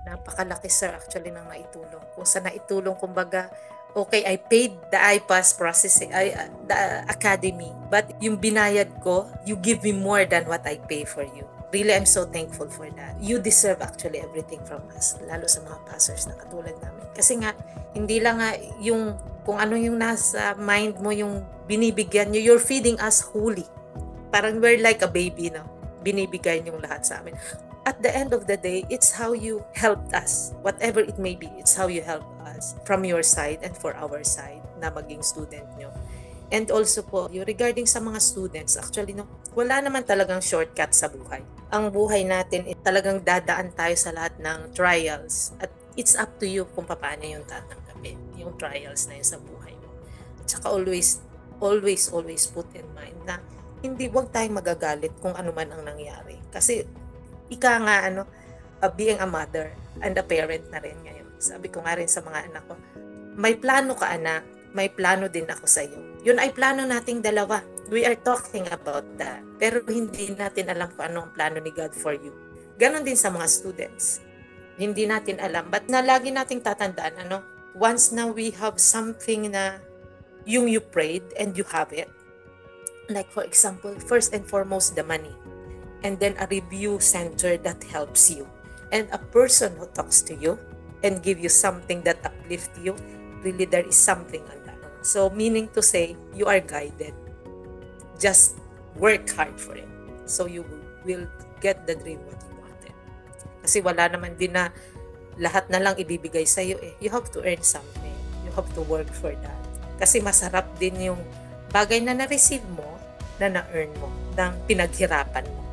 Napakalaki sir actually ng naitulong. Kung sa naitulong, kumbaga, okay, I paid the IPAS processing, the academy, but yung binayad ko, you give me more than what I pay for you. Really, I'm so thankful for that. You deserve actually everything from us, lalo sa mga passers na katulad namin. Kasi nga, hindi lang nga yung kung ano yung nasa mind mo, yung binibigyan nyo, you're feeding us wholly. Parang we're like a baby, no? Binibigay nyo lahat sa amin. At the end of the day, it's how you helped us. Whatever it may be, it's how you help us from your side and for our side na maging student nyo. And also po, regarding sa mga students, actually, no, wala naman talagang shortcut sa buhay. Ang buhay natin, talagang dadaan tayo sa lahat ng trials. At it's up to you kung paano yung tatanggapin, yung trials na yun sa buhay mo. At saka always put in mind na wag tayong magagalit kung ano man ang nangyari. Kasi ika nga, being a mother and a parent na rin ngayon. Sabi ko nga rin sa mga anak ko, may plano ka anak, may plano din ako sa iyo. Yun ay plano nating dalawa. We are talking about that. Pero hindi natin alam kung ano ang plano ni God for you. Ganon din sa mga students. Hindi natin alam. But na lagi nating tatandaan, once na we have something na yung you prayed and you have it. Like for example, first and foremost, the money. And then a review center that helps you. And a person who talks to you and give you something that uplifts you, really there is something on that. So meaning to say, you are guided. Just work hard for it. So you will get the dream what you wanted. Kasi wala naman din na lahat na lang ibibigay sa'yo eh. You have to earn something. You have to work for that. Kasi masarap din yung bagay na na-receive mo, na na-earn mo, ng pinaghirapan mo.